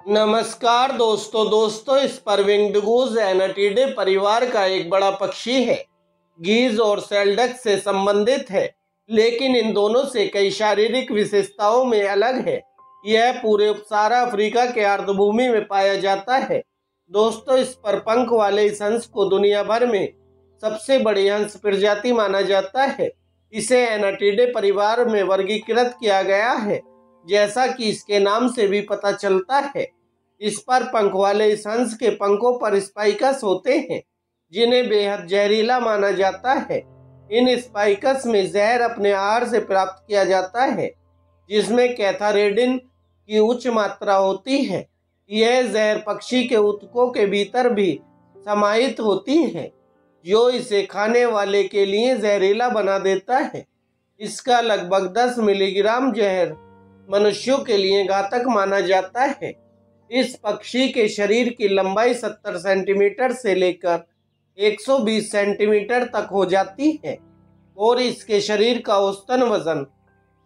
नमस्कार दोस्तों स्पर्विंग्ड गूज एनाटीडे परिवार का एक बड़ा पक्षी है। गीज और सेल्डक से संबंधित है, लेकिन इन दोनों से कई शारीरिक विशेषताओं में अलग है। यह पूरे उपसारा अफ्रीका के आर्द्रभूमि में पाया जाता है। दोस्तों, इस पर पंख वाले इस हंस को दुनिया भर में सबसे बड़ी हंस प्रजाति माना जाता है। इसे एनाटीडे परिवार में वर्गीकृत किया गया है, जैसा कि इसके नाम से भी पता चलता है। इस पर पंख वाले इस हंस के पंखों पर स्पाइकस होते हैं, जिन्हें बेहद जहरीला माना जाता है। इन स्पाइकस में जहर अपने आहार से प्राप्त किया जाता है, जिसमें कैथारेडिन की उच्च मात्रा होती है। यह जहर पक्षी के ऊतकों के भीतर भी समाहित होती है, जो इसे खाने वाले के लिए जहरीला बना देता है। इसका लगभग 10 मिलीग्राम जहर मनुष्यों के लिए घातक माना जाता है। इस पक्षी के शरीर की लंबाई 70 सेंटीमीटर से लेकर 120 सेंटीमीटर तक हो जाती है और इसके शरीर का औसतन वजन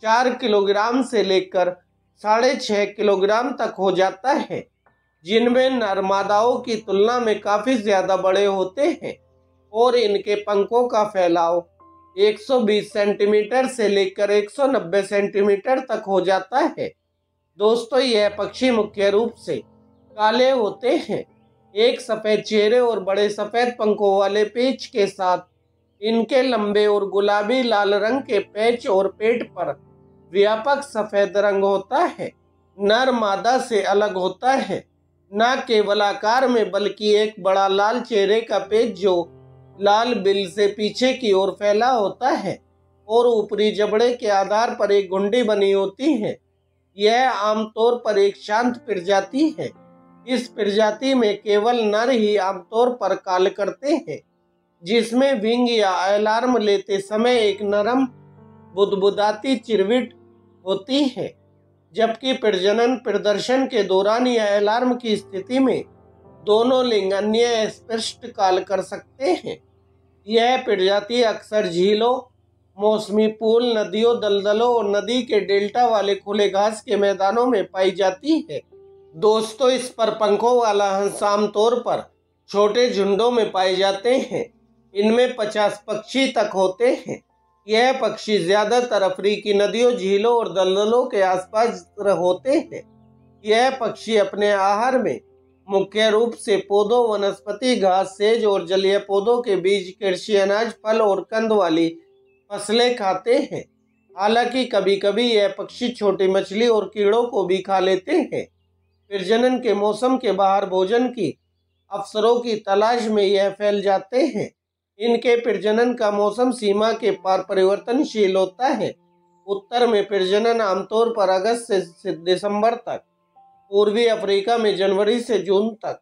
4 किलोग्राम से लेकर 6.5 किलोग्राम तक हो जाता है, जिनमें नर मादाओं की तुलना में काफी ज्यादा बड़े होते हैं और इनके पंखों का फैलाव 120 सेंटीमीटर से लेकर 190 सेंटीमीटर तक हो जाता है। दोस्तों, यह पक्षी मुख्य रूप से काले होते हैं। एक सफेद चेहरे और बड़े सफेद पंखों वाले पेच के साथ इनके लंबे और गुलाबी लाल रंग के पैच और पेट पर व्यापक सफेद रंग होता है। नर मादा से अलग होता है, न केवल आकार में बल्कि एक बड़ा लाल चेहरे का पेच जो लाल बिल से पीछे की ओर फैला होता है और ऊपरी जबड़े के आधार पर एक घुंडी बनी होती है। यह आमतौर पर एक शांत प्रजाति है। इस प्रजाति में केवल नर ही आमतौर पर कॉल करते हैं, जिसमें विंग या अलार्म लेते समय एक नरम बुदबुदाती चिरविट होती है, जबकि प्रजनन प्रदर्शन के दौरान या अलार्म की स्थिति में दोनों लिंग अन्य स्पष्ट कॉल कर सकते हैं। यह प्रजाति अक्सर झीलों, मौसमी पूल, नदियों, दलदलों और नदी के डेल्टा वाले खुले घास के मैदानों में पाई जाती है। दोस्तों, इस पर पंखों वाला हंस आमतौर पर छोटे झुंडों में पाए जाते हैं। इनमें 50 पक्षी तक होते हैं। यह पक्षी ज्यादातर अफ्रीकी नदियों, झीलों और दलदलों के आसपास होते हैं। यह पक्षी अपने आहार में मुख्य रूप से पौधों, वनस्पति, घास, सेज और जलीय पौधों के बीज, कृषि अनाज, फल और कंद वाली फसलें खाते हैं। हालांकि कभी कभी यह पक्षी छोटी मछली और कीड़ों को भी खा लेते हैं। प्रजनन के मौसम के बाहर भोजन की अवसरों की तलाश में यह फैल जाते हैं। इनके प्रजनन का मौसम सीमा के पार परिवर्तनशील होता है। उत्तर में प्रजनन आमतौर पर अगस्त से दिसंबर तक, पूर्वी अफ्रीका में जनवरी से जून तक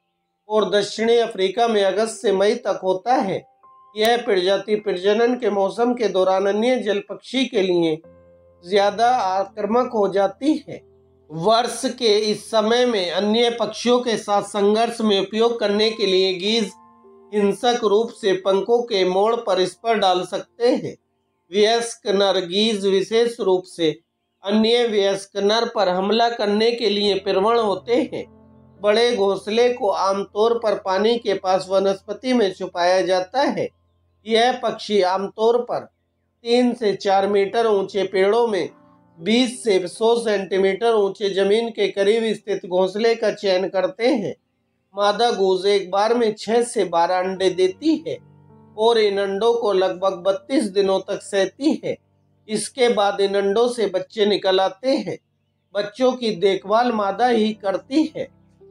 और दक्षिणी अफ्रीका में अगस्त से मई तक होता है। यह प्रजाति प्रजनन के मौसम के दौरान अन्य जल पक्षी के लिए ज्यादा आक्रामक हो जाती है। वर्ष के इस समय में अन्य पक्षियों के साथ संघर्ष में उपयोग करने के लिए गीज हिंसक रूप से पंखों के मोड़ पर स्पर डाल सकते हैं। वयस्क नर गीज विशेष रूप से अन्य वयस्क नर पर हमला करने के लिए प्रवण होते हैं। बड़े घोंसले को आमतौर पर पानी के पास वनस्पति में छुपाया जाता है। यह पक्षी आमतौर पर 3 से 4 मीटर ऊंचे पेड़ों में 20 से 100 सेंटीमीटर ऊंचे जमीन के करीब स्थित घोंसले का चयन करते हैं। मादा गूज एक बार में 6 से 12 अंडे देती है और इन अंडों को लगभग 32 दिनों तक सहती है। इसके बाद इन अंडों से बच्चे निकल आते हैं। बच्चों की देखभाल मादा ही करती है।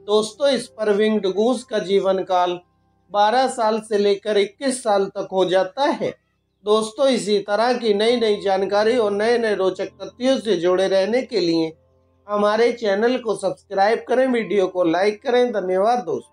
दोस्तों, इस पर विंग्ड गूज का जीवन काल 12 साल से लेकर 21 साल तक हो जाता है। दोस्तों, इसी तरह की नई जानकारी और नए रोचक तथ्यों से जुड़े रहने के लिए हमारे चैनल को सब्सक्राइब करें, वीडियो को लाइक करें। धन्यवाद दोस्तों।